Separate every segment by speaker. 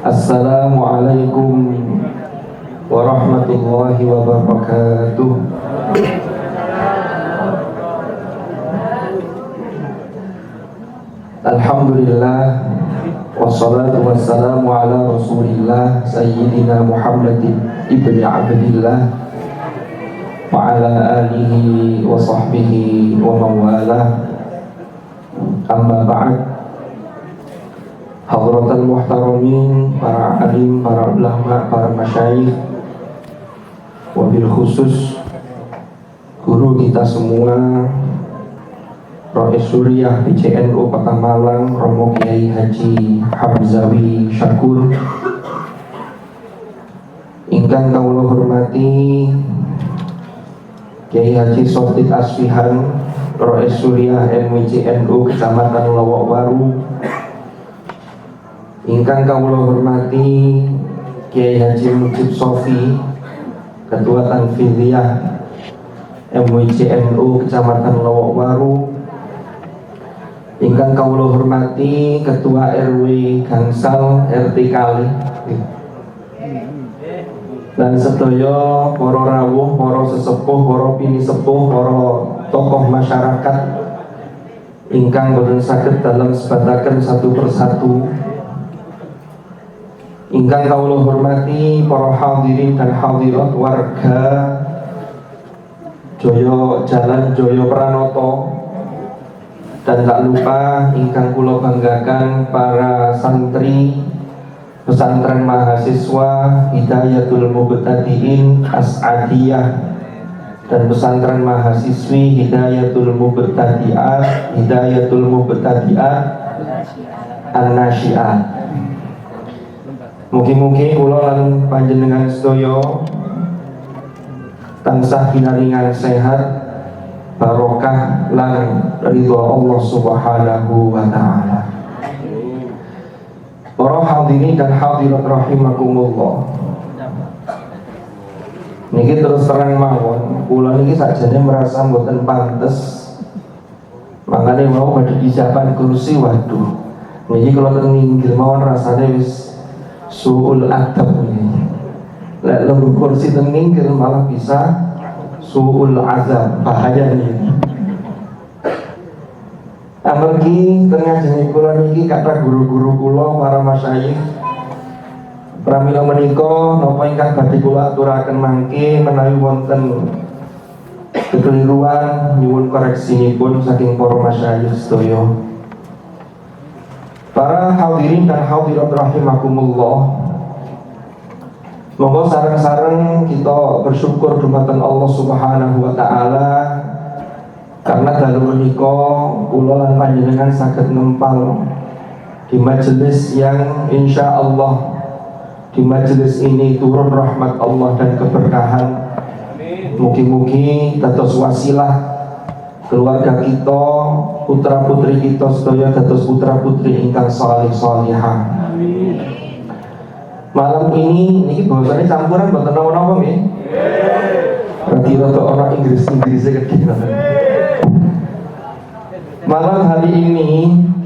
Speaker 1: Assalamualaikum warahmatullahi wabarakatuh. Alhamdulillah, wassalatu wassalamu ala rasulillah Sayyidina Muhammadin ibni Abdillah wa ala alihi wa sahbihi wa mawalah. Amma ba'd. Hadratal muhtaramin, para alim, para ulama, para masyayikh, wabil khusus guru kita semua, Rais Suriah PCNU Kota Malang, Romo Kiai Haji Hamzawi Syakur, ingkang kawula hormati Kiai Haji Softit Asfihan, Rais Suriah MWCNU Kecamatan Lowok Waru, ingkang kawula hormati Kiai Haji Mujib Sofi, Ketua Tanfidiyah MWCNU Kecamatan Lowok Waru, ingkang kawula hormati Ketua RW Gangsal RT Kali, dan sedaya para rawuh, para sesepuh, para pinisepuh, para tokoh masyarakat ingkang boten saged dalam sebataken satu persatu. Ingkang kawula hormati para hadirin dan hadirat warga Joyo Jalan Joyo Pranoto, dan tak lupa ingkang kula banggakan para santri pesantren mahasiswa Hidayatul Mubtadiin As'adiyah dan pesantren mahasiswi Hidayatul Mubtadiat An-Nasyiat. Mugi-mugi kula lan panjenengan sedaya tansah pinaringan sehat, barokah lan ridho Allah Subhanahu wa taala. Para hadirin dan hadirat rahimakumullah. Niki terus terang mawon, kula niki sakjane merasa mboten pantes. Makane mau badhe dijaban kursi, waduh. Niki kula teng ninggil mawon rasane wis suul adab ini. Lek lembur kursi teng ninggil malah bisa suul azab, bahaya ini. Amargi tengah jeneng kula niki kata guru-guru kula para masyayikh pramila menika napa ingkang badhe kula aturaken mangke menawi wonten kekeliruan nyuwun koreksinipun saking para masyayikh sedaya. Para hadirin dan hadirat rahimakumullah, monggo sareng-sareng kita bersyukur dumateng Allah Subhanahu wa taala karena dalam menika kula lan panjenengan saged nempal di majelis yang insya Allah di majelis ini turun rahmat Allah dan keberkahan. Mugi-mugi dados wasilah keluarga kita, putra putri kita sedaya dados putra putri ingkang salih salihah. Malam ini niki bahasane campuran mboten napa-napa nggih. Rada ana Inggris-Inggrise gedhe. Malam hari ini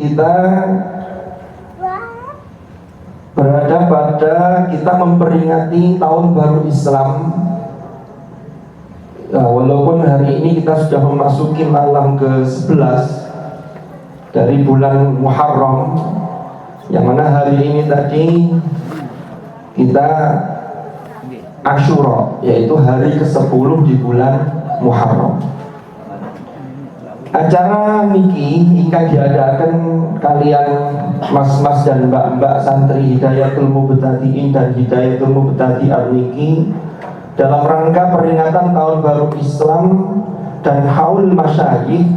Speaker 1: kita berada pada kita memperingati tahun baru Islam. Nah, walaupun hari ini kita sudah memasuki malam ke-11 dari bulan Muharram, yang mana hari ini tadi kita Asyura, yaitu hari ke-10 di bulan Muharram. Acara niki ingkang diadakan kalian mas-mas dan mbak-mbak santri Hidayatul Mubtadiin dan Hidayatul Mubtadiat niki dalam rangka peringatan tahun baru Islam dan haul masyayikh.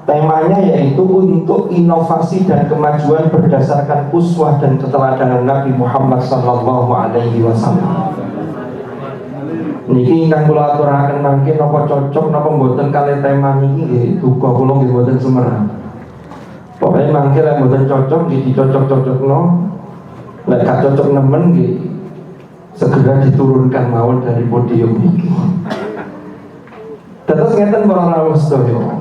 Speaker 1: Temanya yaitu untuk inovasi dan kemajuan berdasarkan uswah dan keteladanan Nabi Muhammad sallallahu alaihi wasallam. Niki ingkang kula aturaken mangke napa cocok napa mboten kalih tema niki nggih duka kula nggih mboten sumerang. Pokoke mangke lek mboten cocok nggih dicocok-cocokno. Lek gak cocok nemen nggih segera diturunkan mawon dari podium niki. Terus ngeten para rawuh sedaya.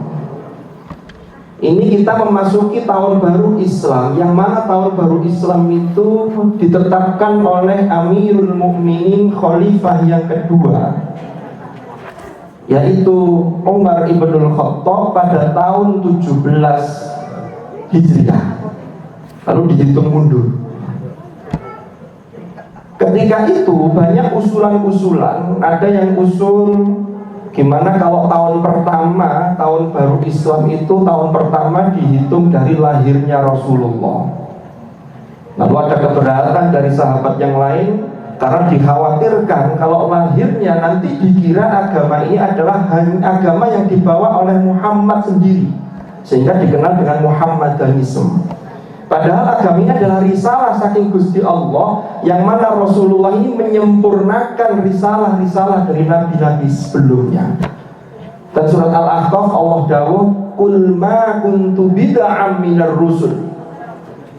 Speaker 1: Ini kita memasuki tahun baru Islam, yang mana tahun baru Islam itu ditetapkan oleh Amirul Mukminin Khalifah yang kedua, yaitu Umar ibnul Khattab pada tahun 17 Hijriah. Lalu dihitung mundur. Ketika itu banyak usulan-usulan. Ada yang usul gimana kalau tahun pertama, tahun baru Islam itu tahun pertama dihitung dari lahirnya Rasulullah. Lalu ada keberatan dari sahabat yang lain, karena dikhawatirkan kalau lahirnya nanti dikira agama ini adalah agama yang dibawa oleh Muhammad sendiri, sehingga dikenal dengan Muhammadanisme. Padahal agama ini adalah risalah saking Gusti Allah, yang mana Rasulullah ini menyempurnakan risalah-risalah dari nabi-nabi sebelumnya. Dan surat Al-Ahqaf Allah dawuh, "Qul ma kuntu bid'am minar rusul."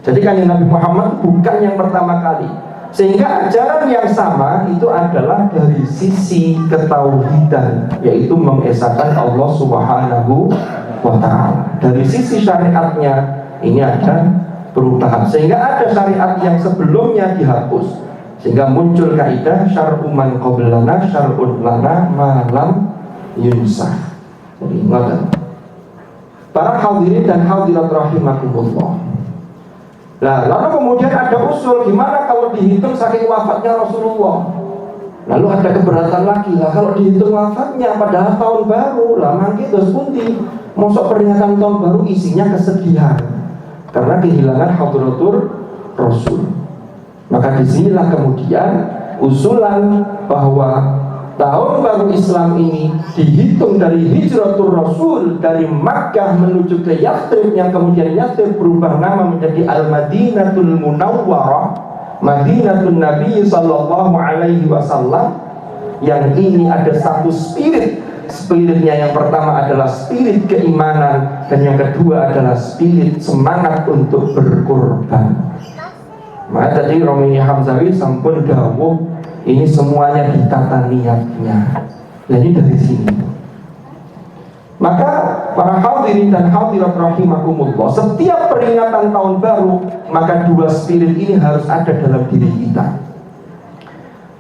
Speaker 1: Jadi kan Nabi Muhammad bukan yang pertama kali. Sehingga ajaran yang sama itu adalah dari sisi ketauhidan, yaitu mengesahkan Allah Subhanahu wa ta'ala. Dari sisi syariatnya ini ada perubahan, sehingga ada syariat yang sebelumnya dihapus, sehingga muncul kaidah syar'u man qablana syar'un lana malam yunsah. Jadi ingat, para hadirin dan hadirat rahimakumullah. Nah, lalu kemudian ada usul gimana kalau dihitung saking wafatnya Rasulullah. Lalu ada keberatan lagi lah, kalau dihitung wafatnya padahal tahun baru lah, mangke terus pundi mosok peringatan tahun baru isinya kesedihan karena kehilangan hadratur Rasul. Maka disinilah kemudian usulan bahwa tahun baru Islam ini dihitung dari hijratul Rasul, dari Makkah menuju ke Yathrib, yang kemudian Yathrib berubah nama menjadi Al-Madinatul Munawwarah, Madinatul Nabi Sallallahu Alaihi Wasallam. Yang ini ada satu spirit. Spiritnya yang pertama adalah spirit keimanan, dan yang kedua adalah spirit semangat untuk berkorban. Maka tadi Romi Hamzawi sampun dawuh, ini semuanya ditata niatnya. Jadi dari sini. Maka para hadirin dan hadirat rahimakumullah, setiap peringatan tahun baru, maka dua spirit ini harus ada dalam diri kita.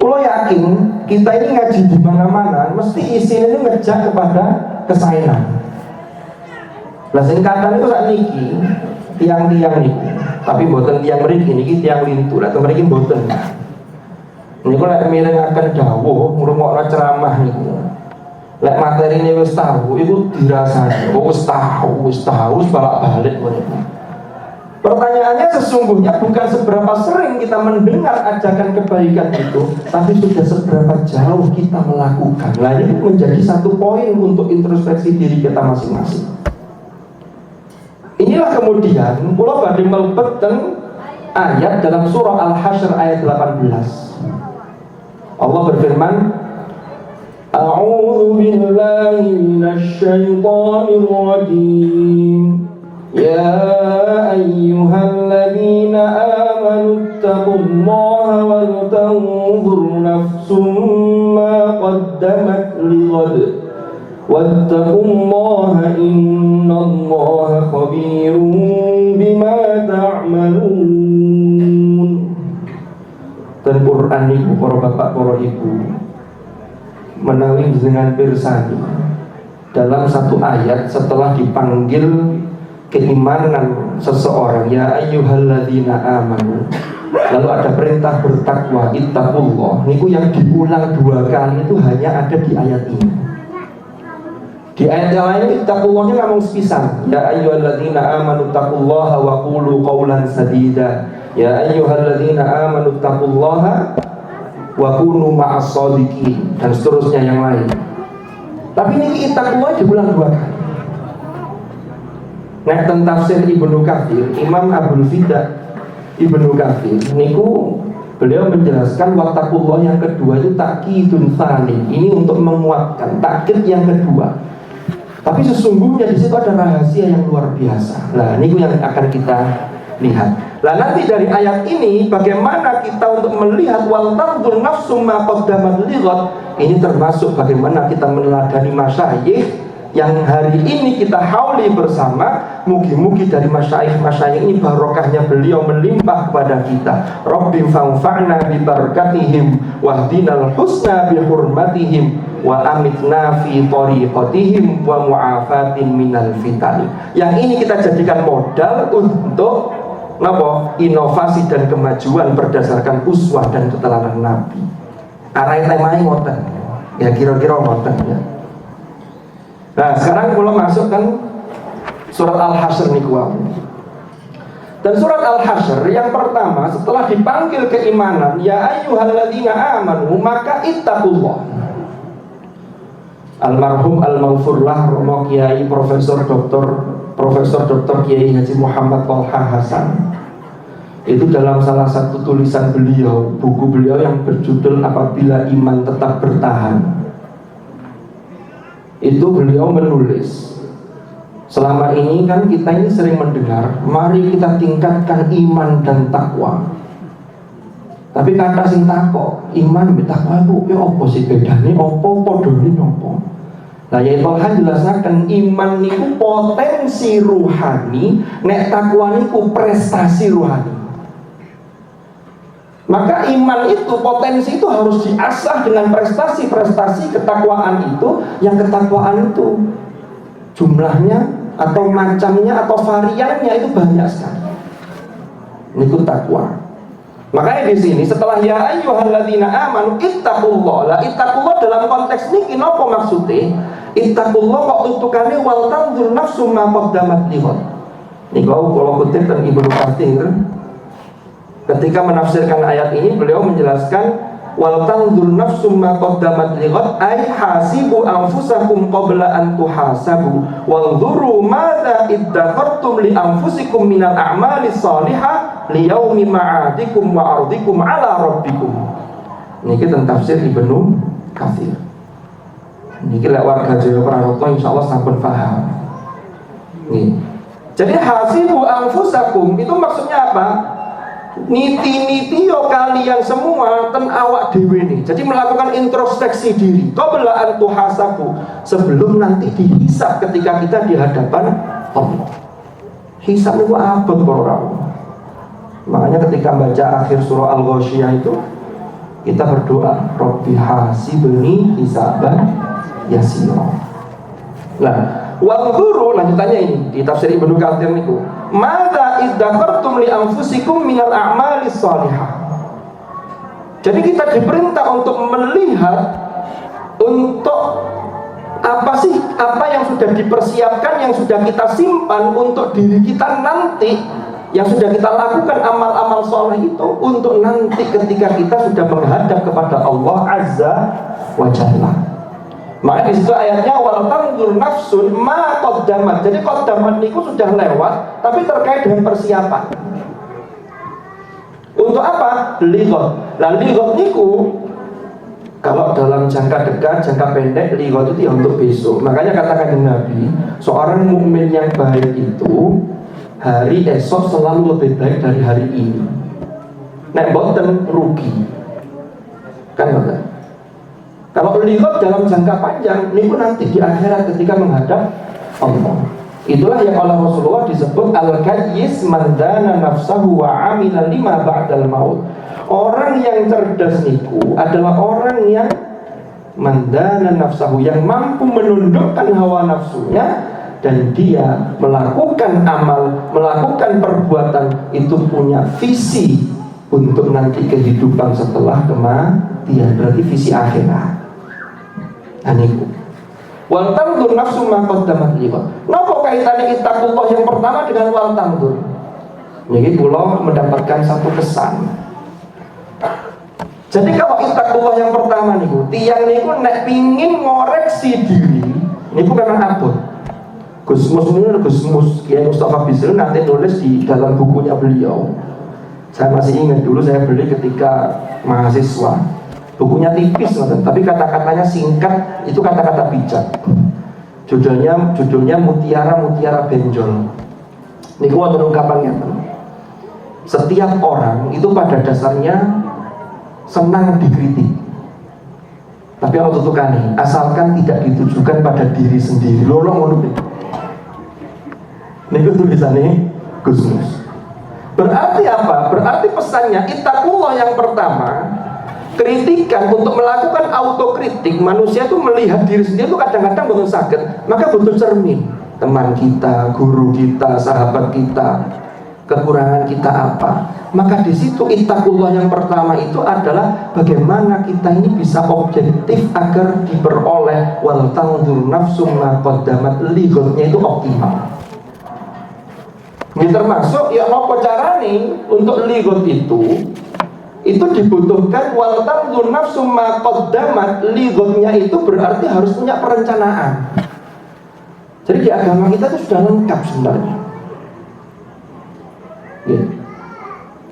Speaker 1: Kalau yakin kita ini ngaji di mana-mana, mesti isinya itu ngejak kepada kesayangan. Lah sing kadang itu sak niki, tiang-tiang niki, tapi mboten tiang mriki niki tiang lintu, lah mriki mboten. Niku lek mirengaken dawuh, ngrungokno ceramah niku. Lek materine wis tahu, iku dirasani. Oh wis tahu, balak-balik ngono. Pertanyaannya sesungguhnya bukan seberapa sering kita mendengar ajakan kebaikan itu, tapi sudah seberapa jauh kita melakukan. Nah ini menjadi satu poin untuk introspeksi diri kita masing-masing. Inilah kemudian kula badhe mlebet teng ayat dalam surah Al-Hasyr ayat 18. Allah berfirman, A'udzu billahi minasy syaithanir rajim. Ya ayyuhalladzina amanu taqullaha wal tanzur nafsum ma qaddamat lighad wattaqullaha innallaha khabirum bima ta'malun. Dan Quran niku para bapak para ibu menawi dengan pirsani dalam satu ayat setelah dipanggil keimanan seseorang, ya ayyuhalladzina amanu, lalu ada perintah bertakwa, ittaqullah. Niku yang diulang dua kali itu hanya ada di ayat ini. Di ayat yang lain ittaqullahnya namun sepisan, ya ayyuhalladzina amanu taqullaha wa qulu qawlan sadida, ya ayyuhalladzina amanu taqullaha wa kunu ma'as shadiqin, dan seterusnya yang lain. Tapi ini ittaqullah diulang dua kali. Nah, tentang tafsir Ibnu Katsir, Imam Abdul Fida Ibnu Katsir niku beliau menjelaskan wattaqullah yang kedua itu takkidun tsani. Ini untuk menguatkan takkid yang kedua. Tapi sesungguhnya di situ ada rahasia yang luar biasa. Nah, niku yang akan kita lihat. Nah, nanti dari ayat ini bagaimana kita untuk melihat wal tanzur nafsum ma qaddamat lighad, ini termasuk bagaimana kita meneladani masyayikh yang hari ini kita hauli bersama. Mugi-mugi dari masyayikh ini barokahnya beliau melimpah kepada kita. Rabbi fanfa'na bi barakatihim wahdinal husna bi hurmatihim wa amitna fi tariqatihim wa mu'afatin minal fitani. Yang ini kita jadikan modal untuk inovasi dan kemajuan berdasarkan uswah dan keteladan Nabi. Arah temanya ngoten. Ya kira-kira ngoten ya. Nah, sekarang kalau masuk kan surat Al-Hasyr niku. Dan surat Al-Hasyr yang pertama setelah dipanggil keimanan, ya ayyuhalladzina amanu maka ittaqullah. Almarhum al-maghfurlah Romo Kiai Profesor Dr. Kiai Haji Muhammad Tolha Hasan. Itu dalam salah satu tulisan beliau, buku beliau yang berjudul Apabila Iman Tetap Bertahan. Itu beliau menulis, selama ini kan kita ini sering mendengar, mari kita tingkatkan iman dan takwa. Tapi kata sing takok, iman dan takwa itu ya apa sih bedanya, apa podone apa. Nah, ya Tuhan jelaskan iman niku potensi ruhani, nek takwa niku prestasi ruhani. Maka iman itu, potensi itu harus diasah dengan prestasi-prestasi ketakwaan itu. Yang ketakwaan itu jumlahnya atau macamnya atau variannya itu banyak sekali. Ini takwa. Makanya di sini setelah ya ayyuhalladzina amanu ittaqullah. Lah ittaqullah dalam konteks niki napa maksudnya? Ittaqullah kok tutukane wal tanzur nafsum ma qaddamat lihat. Niku kalau kutip dan Ibnu Katsir ketika menafsirkan ayat ini, beliau menjelaskan wal tanzur nafsum ma qaddamat lighad ay hasibu anfusakum qabla an tuhasabu wanzuru madza iddakhartum li anfusikum minal a'mali shalihah li yaumi ma'adikum wa ardikum ala rabbikum. Niki tentang tafsir Ibnu Katsir. Niki lek warga Jawa Pranoto insyaallah sampun paham. Nih. Jadi hasibu anfusakum itu maksudnya apa? Niti-niti yo kalian semua ten awak dewe nih. Jadi melakukan introspeksi diri. Qabla an tuhasabu, sebelum nanti dihisab ketika kita di hadapan Allah. Hisab itu apa orang? Makanya ketika baca akhir surah Al-Ghasyiyah itu kita berdoa, Rabbi hasibni hisaban yasira. Nah, wanzuru lanjutannya ini di tafsir Ibnu Katsir niku. Madza iddakhartum li anfusikum minal a'mali shalihah. Jadi kita diperintah untuk melihat untuk apa yang sudah dipersiapkan, yang sudah kita simpan untuk diri kita nanti, yang sudah kita lakukan amal-amal soleh itu untuk nanti ketika kita sudah menghadap kepada Allah Azza wa Jalla. Maka di situ ayatnya wal tanzur nafsun ma qaddamat. Jadi qaddamat niku sudah lewat, tapi terkait dengan persiapan. Untuk apa? Lighad. Lah lighad niku kalau dalam jangka dekat, jangka pendek, lighad itu untuk besok. Makanya katakan Nabi, seorang mukmin yang baik itu hari esok selalu lebih baik dari hari ini. Nek boten rugi. Kan betul? Kalau lihat dalam jangka panjang, ini pun nanti di akhirat ketika menghadap Allah. Itulah yang oleh Rasulullah disebut al-kayyis man dana nafsahu wa amila lima ba'dal maut. Orang yang cerdas niku adalah orang yang mandana nafsahu, yang mampu menundukkan hawa nafsunya dan dia melakukan amal, melakukan perbuatan itu punya visi untuk nanti kehidupan setelah kematian, berarti visi akhirat. Aniku. Wal tanzur nafsu ma qaddamat lighad. Napa kaitane ittaqullah yang pertama dengan wal tanzur? Niki kula mendapatkan satu kesan. Jadi kalau ittaqullah yang pertama niku, tiyang niku nek pingin ngoreksi diri, niku memang abot. Gusmus Kiai Mustafa Bisri nanti nulis di dalam bukunya beliau. Saya masih ingat dulu saya beli ketika mahasiswa. Bukunya tipis, tapi kata-katanya singkat, itu kata-kata bijak. Judulnya Mutiara Benjol. Ini kuat ungkapannya. Setiap orang itu pada dasarnya senang dikritik. Tapi kalau tutukane, asalkan tidak ditujukan pada diri sendiri. Lolong ngono iki. Niku tulisannya Gusmus. Berarti apa? Berarti pesannya ittaqullah yang pertama, kritikan untuk melakukan autokritik. Manusia itu melihat diri sendiri itu kadang-kadang belum sakit, maka butuh cermin. Teman kita, guru kita, sahabat kita, kekurangan kita apa? Maka di situ ittaqullah yang pertama itu adalah bagaimana kita ini bisa objektif agar diperoleh wal tanzur nafsum ma qaddamat lighotnya itu optimal. Ini termasuk ya apa carane untuk lighot itu dibutuhkan wal tanzur nafsum ma qaddamat lighotnya itu berarti harus punya perencanaan. Jadi di agama kita itu sudah lengkap sebenarnya.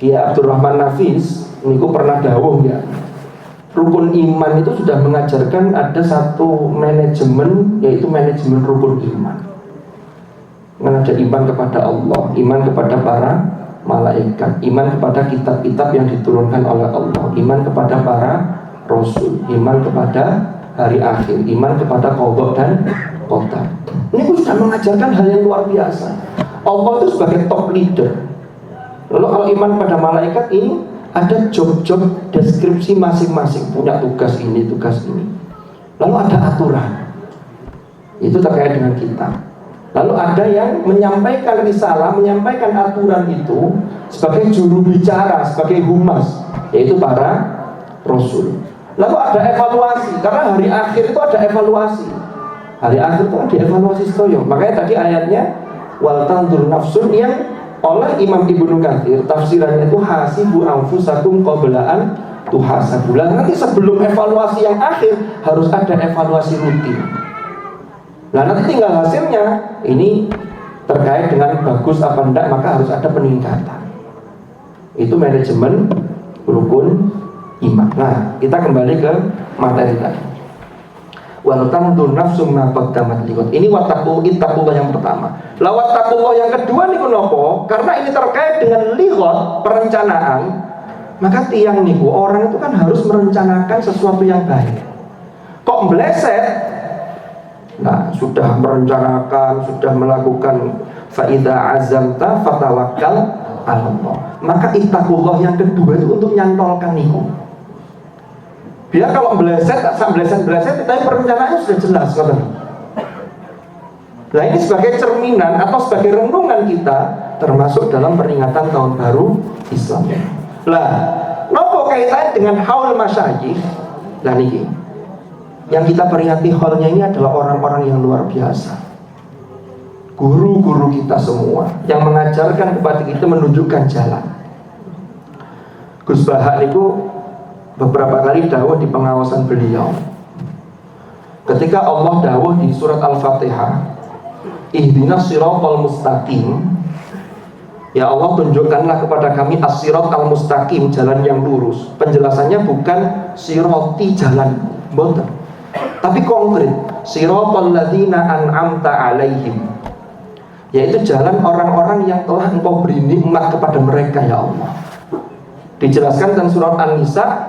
Speaker 1: Kiai Abdurrahman Nafis niku pernah dawuh ya, rukun iman itu sudah mengajarkan ada satu manajemen, yaitu manajemen rukun iman. Ada iman kepada Allah, iman kepada para malaikat, iman kepada kitab-kitab yang diturunkan oleh Allah, iman kepada para rasul, iman kepada hari akhir, iman kepada qadha dan qadar. Ini sudah mengajarkan hal yang luar biasa. Allah itu sebagai top leader. Lalu kalau iman pada malaikat ini ada job-job deskripsi masing-masing, punya tugas ini, tugas ini. Lalu ada aturan, itu terkait dengan kita. Lalu ada yang menyampaikan risalah, menyampaikan aturan itu sebagai juru bicara, sebagai humas, yaitu para rasul. Lalu ada evaluasi, karena hari akhir itu ada evaluasi. Hari akhir itu kan dievaluasi sedoyo. Makanya tadi ayatnya wal tanzur nafsun yang oleh Imam Ibnu Katsir tafsirannya itu hasibu anfusakum qabla an tuhasabu. Nanti sebelum evaluasi yang akhir harus ada evaluasi rutin. Nah nanti tinggal hasilnya ini terkait dengan bagus apa enggak, maka harus ada peningkatan. Itu manajemen rukun iman. Nah kita kembali ke materi tadi. Wal tanzur nafsum ma qaddamat lighad. Ini ittaqullah yang pertama. La wattaqullah yang kedua niku napa? Karena ini terkait dengan lighad, perencanaan. Maka tiang niku orang itu kan harus merencanakan sesuatu yang baik. Kok meleset? Nah, sudah merencanakan, sudah melakukan fa idza azamta fatawakkal 'ala Allah. Maka ittaqullah yang kedua itu untuk nyantolkan niku. Biar kalau meleset, tapi perencanaannya sudah jelas, kan? Nah ini sebagai cerminan atau sebagai renungan kita, termasuk dalam peringatan tahun baru Islam. Lah, nopo kaitannya dengan haul masyayikh? Nah niki, yang kita peringati haulnya ini adalah orang-orang yang luar biasa. Guru-guru kita semua yang mengajarkan kepada kita, menunjukkan jalan. Gus Bahak itu beberapa kali dawuh di pengawasan beliau. Ketika Allah dawuh di surat Al-Fatihah, ihdinas siratal mustaqim, ya Allah tunjukkanlah kepada kami as-siratal mustaqim, jalan yang lurus. Penjelasannya bukan sirati jalan, boten, tapi konkret, siratal ladzina an'amta alaihim, yaitu jalan orang-orang yang telah Engkau beri nikmat kepada mereka, ya Allah. Dijelaskan dalam surat An-Nisa,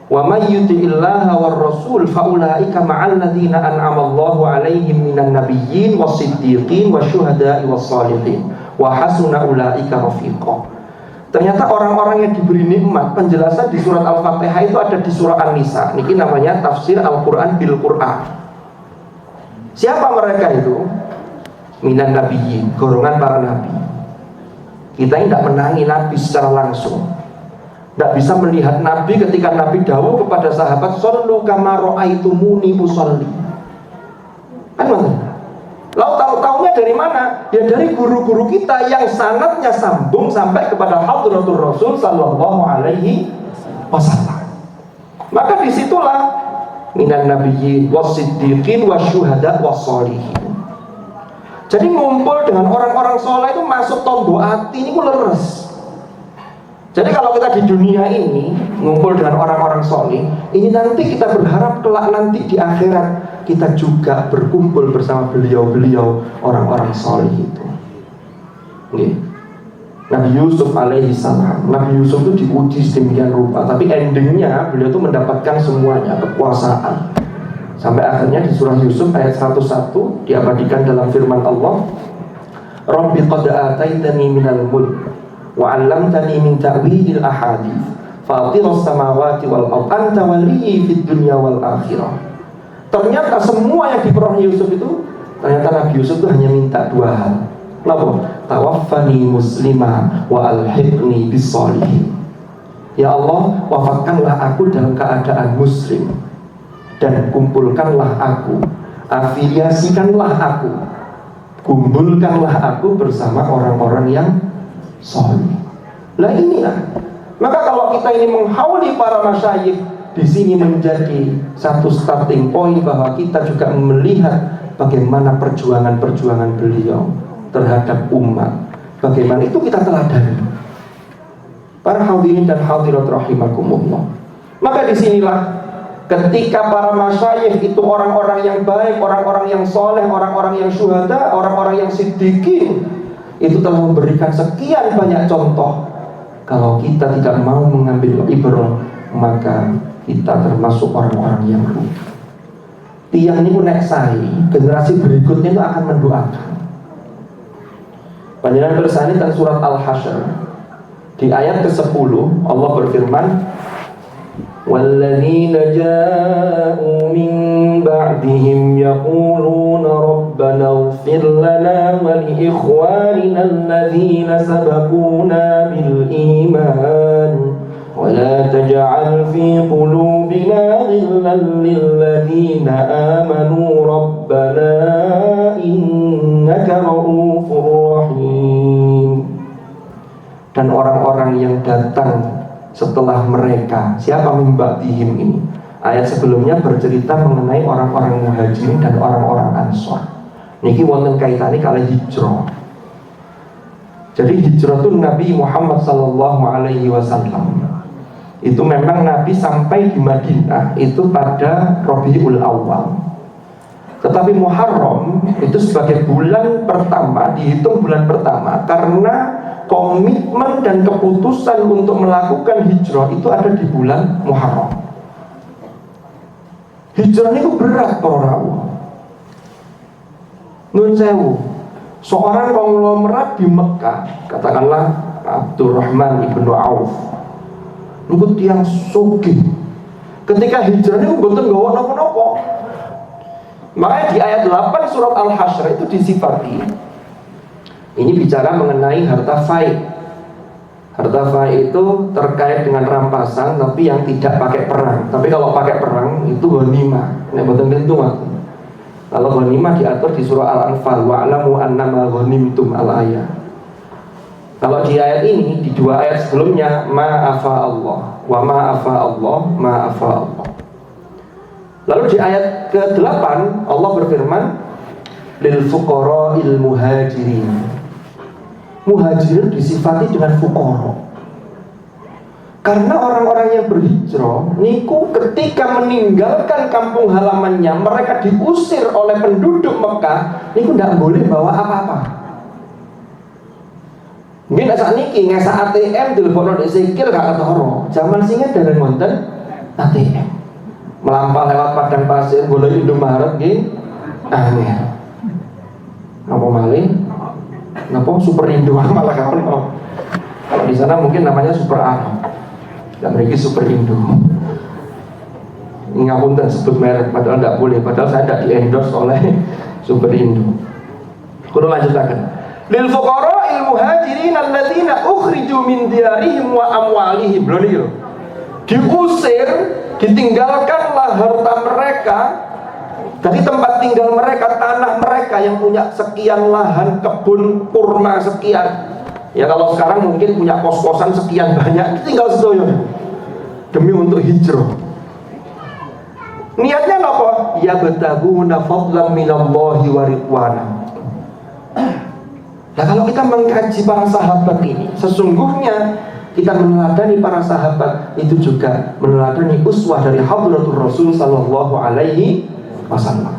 Speaker 1: wa may yuti'illaha war rasul fa ulaika ma'al ladzina an'ama Allahu 'alaihim minan nabiyyin was-siddiqin wasyuhada'i was-shalihin wa hasuna ulaika rafiqa. Ternyata orang-orang yang diberi nikmat, penjelasan di surat Al-Fatihah itu ada di surah An-Nisa. Niki namanya tafsir Al-Qur'an bil Qur'an. Siapa mereka itu? Minan nabiyyin, golongan para nabi. Kita ini tidak menangi nabi secara langsung. Tidak bisa melihat Nabi ketika Nabi dawuh kepada sahabat, "Shallu kama ra'aitumuni usolli." Kan maksudnya? Lalu tahu-tahunya dari mana? Ya dari guru-guru kita yang sanadnya sambung sampai kepada Hadratur Rasul sallallahu alaihi wasallam. Maka disitulah minan nabiyyin was-siddiqin wasyuhada was-sholihin. Jadi ngumpul dengan orang-orang soleh itu masuk tondo ati ini leres. Jadi kalau kita di dunia ini ngumpul dengan orang-orang soleh, ini nanti kita berharap kelak nanti di akhirat kita juga berkumpul bersama beliau-beliau orang-orang soleh itu. Oke. Nabi Yusuf alaihi salam. Nabi Yusuf itu diuji sedemikian rupa, tapi endingnya beliau itu mendapatkan semuanya, kekuasaan. Sampai akhirnya di surah Yusuf ayat 101 diabadikan dalam firman Allah, Rabbi qad ataitani minal mulk wa 'allamtani min ta'wilil ahadits fatiras samawati wal ardh anta waliyyi fid dunya wal akhirah. Ternyata semua yang diperoleh Yusuf itu, ternyata Nabi Yusuf itu hanya minta dua hal. Kenapa? Tawaffani muslimah wa alhiqni bis-sholihin. Ya Allah, wafatkanlah aku dalam keadaan muslim dan kumpulkanlah aku, afiliasikanlah aku, kumpulkanlah aku bersama orang-orang yang sholih. Lah inilah. Maka kalau kita ini menghauli para masyayikh, di sini menjadi satu starting point bahwa kita juga melihat bagaimana perjuangan-perjuangan beliau terhadap umat. Bagaimana itu kita teladani. Para hadirin dan hadirat rahimakumullah. Maka disinilah ketika para masyayikh itu orang-orang yang baik, orang-orang yang soleh, orang-orang yang syuhada, orang-orang yang siddiqin, itu telah memberikan sekian banyak contoh. Kalau kita tidak mau mengambil ibrah, maka kita termasuk orang-orang yang rugi. Tiang ini nek sae, generasi berikutnya itu akan mendoakan. Panjenengan bersani tentang surat Al-Hasyr di ayat ke-10 Allah berfirman, walladzina ja'u min ba'dihim yaquluna rabbana ighfir lana wa li ikhwanina alladzina sabaquna bil iman wa la taj'al fi qulubina ghillan lil ladzina amanu rabbana innaka ra'ufur rahim. Dan orang-orang yang datang setelah mereka, siapa mimba'dihim ini? Ayat sebelumnya bercerita mengenai orang-orang muhajirin dan orang-orang ansor. Niki wonten kaitane kali hijrah. Jadi hijrah itu Nabi Muhammad sallallahu alaihi wasallam. Itu memang Nabi sampai di Madinah itu pada Rabiul Awal. Tetapi Muharram itu sebagai bulan pertama, dihitung bulan pertama karena komitmen dan keputusan untuk melakukan hijrah itu ada di bulan Muharram. Hijrah itu berat para rawuh. Nun sewu, seorang konglomerat di Mekah, katakanlah Abdurrahman ibnu Auf, niku tiyang sugih. Ketika hijrah niku mboten nggawa napa-napa. Makanya di ayat 8 surat Al-Hasyr itu disifati. Ini bicara mengenai harta fai. Harta fai itu terkait dengan rampasan, tapi yang tidak pakai perang. Tapi kalau pakai perang itu ghanimah. Nek mboten tentu. Kalau ghanimah diatur di surah Al-Anfal, wa'lamu annama ghanimtum al-ayat. Kalau di ayat ini, di dua ayat sebelumnya, ma'afa Allah, wa ma'afa Allah, ma'afa Allah. Lalu di ayat ke-8 Allah berfirman, lil fuqara'il muhajirin. Muhajirin disifati dengan fuqara. Karena orang-orang yang berhijrah niku ketika meninggalkan kampung halamannya, mereka diusir oleh penduduk Mekah, niku tidak boleh bawa apa-apa. Mungkin saat niki ngesa ATM dilebokno di sikil gak ketara. Zaman singa dereng wonten ATM. Melampau lewat padang pasir golek Indomaret nggih angel. Napa malih? Napa Super Indo malah kapan? Kalau di sana mungkin namanya Super Arab. Dan mereka Super Indo. Ngapunten sebut merek padahal tidak boleh, padahal saya tidak di-endorse oleh Super Indo. Kudu lanjutaken. Lil fuqara'il muhajirin alladzina ukhriju min diyarihim wa amwalihim. Lho niki lho. Diusir, ditinggalkanlah harta mereka dari tempat tinggal mereka, tanah mereka yang punya sekian lahan, kebun kurma sekian. Ya kalau sekarang mungkin punya kos-kosan sekian banyak, tinggal sedoyo demi untuk hijrah. Niatnya apa? Ya betaguna fadlan minallahi wa ridwana. Nah kalau kita mengkaji para sahabat ini, sesungguhnya kita meneladani para sahabat itu juga meneladani uswah dari Hadratur Rasul sallallahu alaihi wasallam.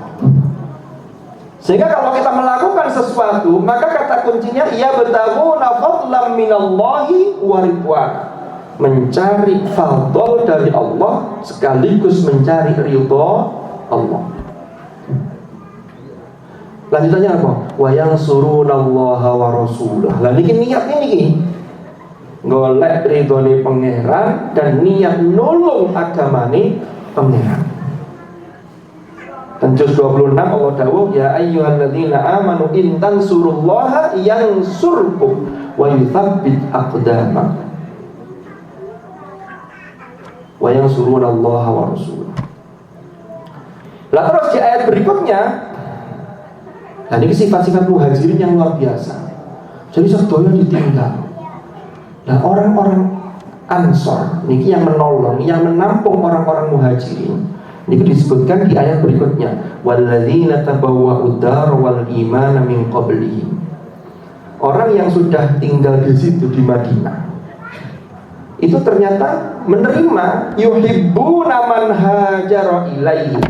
Speaker 1: Sehingga kalau kita melakukan sesuatu, maka kata kuncinya yabtaguna fadlan minallahi wa ridwan. Mencari fadl dari Allah sekaligus mencari ridha Allah. Lanjutannya apa? Wa yansurunallaha wa rasulah. Lah niki niatnya niki golek ridhone pangeran dan niat nulung agamane pangeran. Juz 26 Allah dawuh ya ayyuhalladzina amanu in tansurullaha yansurkum wa yutsabbit aqdamakum wa yansurunallaha wa rasulah. Lah terus di ayat berikutnya, nah ini sifat-sifat muhajirin yang luar biasa. Jadi sedoyo ditinggal. Nah orang-orang Ansor niki yang menolong, yang menampung orang-orang muhajirin, ini disebutkan di ayat berikutnya. Walladzina tabawwa'ud dar wal imana min qablihim. Orang yang sudah tinggal di situ di Madinah, itu ternyata menerima yuhibbuna man hajara ilaihi,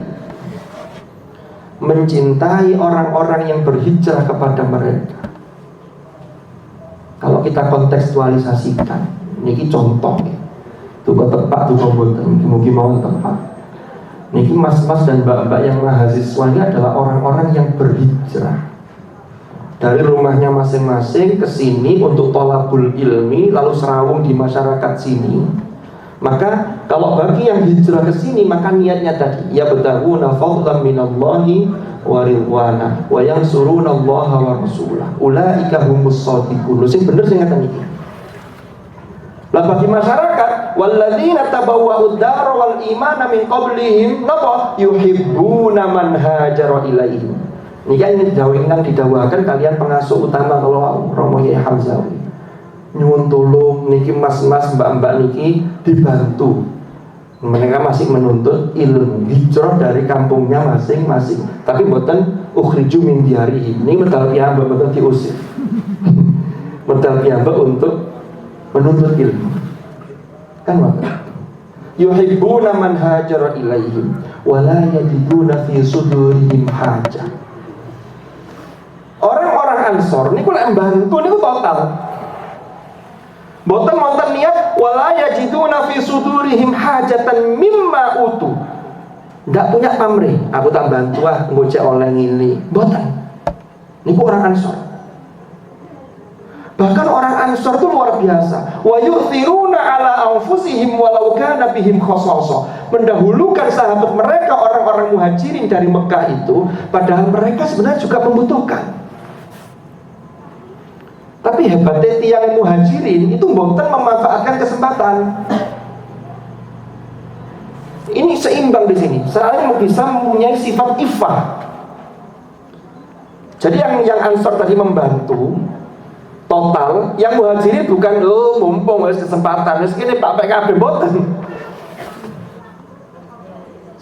Speaker 1: mencintai orang-orang yang berhijrah kepada mereka. Kalau kita kontekstualisasikan, niki contoh ya. Tuh tepat tuh mboten, mungkin mau tepat. Niki mas-mas dan mbak-mbak yang mahasiswa ini adalah orang-orang yang berhijrah dari rumahnya masing-masing ke sini untuk thalabul ilmi, lalu serawung di masyarakat sini. Maka kalau bagi yang hijrah ke sini, maka niatnya tadi ya betaghuna fadlan minallahi wa ridwana wa yansurunallaha wa rasulah ulaika humus shadiqun. Sing bener sing ngaten iki. Lah bagi masyarakat walladzina tabawwa'ud dar wal imana min qablihim napa yuhibbuna man hajara ilaihim. Niki ini didawuhaken kalian pengasuh utama kalau Romo Yai Hamzawi. Nyuwun tulung niki mas-mas mbak-mbak niki dibantu. Mereka masih menuntut ilmu, hijrah dari kampungnya masing-masing. Tapi mboten ukhriju min diyarihim. Ini medal piyambak mboten diusir. Medal piyambak untuk menuntut ilmu. Kan mboten. Yuhibbuna man hajara ilaihim wa la yajiduna fi sudurihim hajah. Orang-orang Ansor niku lek mbantu niku total. Mboten wonten niat wala yajiduna fi sudurihim hajatan mimma utu. Ndak punya pamrih, aku tak bantu ngocek oleh ngene. Mboten. Niku orang Ansor. Bahkan orang Ansor itu luar biasa. Wa yu'thiruna ala anfusihim walau kana bihim khasasah. Mendahulukan sahabat mereka orang-orang muhajirin dari Mekah itu, padahal mereka sebenarnya juga membutuhkan. Tapi hebatnya tiang muhajirin itu mboten memanfaatkan kesempatan. Ini seimbang di sini. Soalnya bisa mempunyai sifat ifah. Jadi yang Ansor tadi membantu total, yang muhajirin bukan mumpung wis kesempatan wis kene Pak PKB mboten.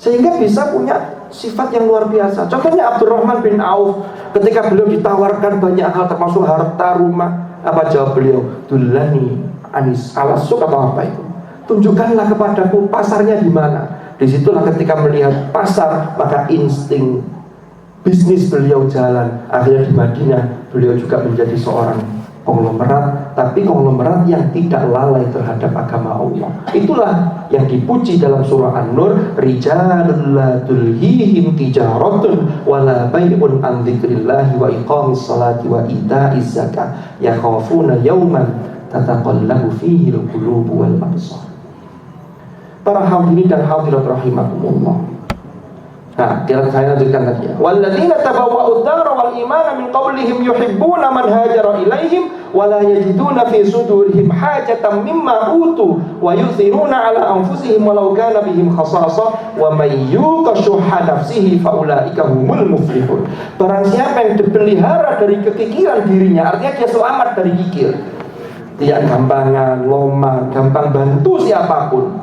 Speaker 1: Sehingga bisa punya sifat yang luar biasa. Contohnya Abdurrahman bin Auf, ketika beliau ditawarkan banyak hal termasuk harta, rumah, apa jawab beliau? Dullani anis alasuk atau apa itu? Tunjukkanlah kepadaku pasarnya di mana. Disitulah ketika melihat pasar, maka insting bisnis beliau jalan. Akhirnya di Madinah beliau juga menjadi seorang konglomerat, tapi konglomerat yang tidak lalai terhadap agama Allah. Itulah yang dipuji dalam surah An-Nur, rijalul la tulhihim tijaratun wala bai'un an dzikrillahi wa iqamis salati wa ita'iz zakah yakhafuna yawman tataqallabu fihi al-qulubu wal absar. Para hadirin dan hadirat rahimakumullah. Nah, saya lanjutkan tadi ya. Walladzina tabawwa'ud dar wal imana min qablihim yuhibbuna man hajara ilaihim wa la yajiduna fi sudurihim hajatan mimma utu wa yuthiruna ala anfusihim walau kana bihim khasasah wa may yuqa shuhha nafsihi fa ulaika humul muflihun. Barang siapa yang dipelihara dari kekikiran dirinya, artinya dia selamat dari kikir. Tidak gampangan, loma, gampang bantu siapapun,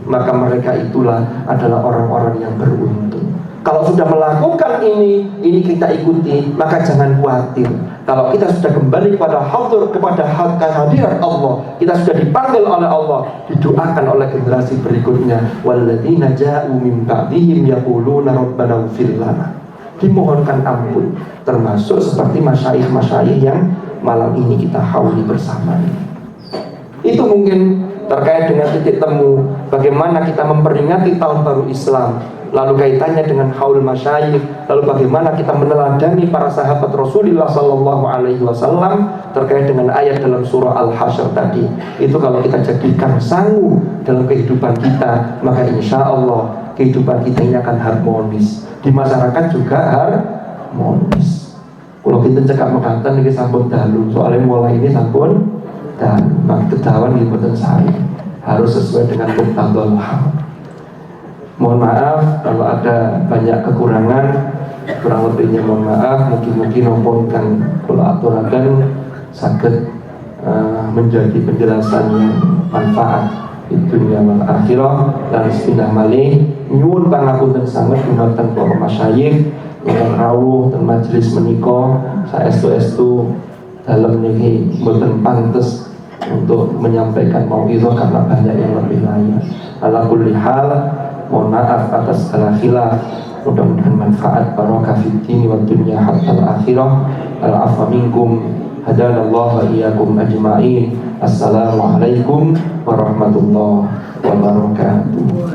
Speaker 1: maka mereka itulah adalah orang-orang yang beruntung. Kalau sudah melakukan ini kita ikuti, maka jangan khawatir. Kalau kita sudah kembali kepada hadir, kepada kehadiran Allah, kita sudah dipanggil oleh Allah, didoakan oleh generasi berikutnya. Walladzina ja'u min ba'dihim yaquluna rabbana ighfir lana. dimohonkan ampun, termasuk seperti masyaikh-masyaikh yang malam ini kita hauli bersama ini. Itu mungkin terkait dengan titik temu bagaimana kita memperingati tahun baru Islam, lalu kaitannya dengan haul masyayikh, lalu bagaimana kita meneladani para sahabat Rasulullah Sallallahu Alaihi Wasallam terkait dengan ayat dalam surah Al-Hasyr tadi. Itu kalau kita jadikan sangu dalam kehidupan kita, maka insya Allah kehidupan kita ini akan harmonis, di masyarakat juga harmonis. Kalau kita cekap mengatakan ini sampun dalu, soalnya mulai ini sampun dan kedawan di badan saya harus sesuai dengan muqtadal hal. Mohon maaf kalau ada banyak kekurangan, kurang lebihnya mohon maaf. Mungkin nopo kan kalau aturaken saged menjadi penjelasan yang manfaat di dunia wal akhirah. Dan sepindah malih nyuwun pangapunten sanget dumateng para masyayikh ingkang rawuh ten majelis menika saestu-estu dalam niki mboten pantes untuk menyampaikan mau'izah karena banyak yang lebih layak. Ala kulli hal, mohon maaf atas segala khilaf. Mudah-mudahan manfaat barokah fid dini wad dunya hatta al-akhirah. Al-afwa minkum, hadanallahu wa iyyakum ajma'in. Assalamualaikum warahmatullahi wabarakatuh.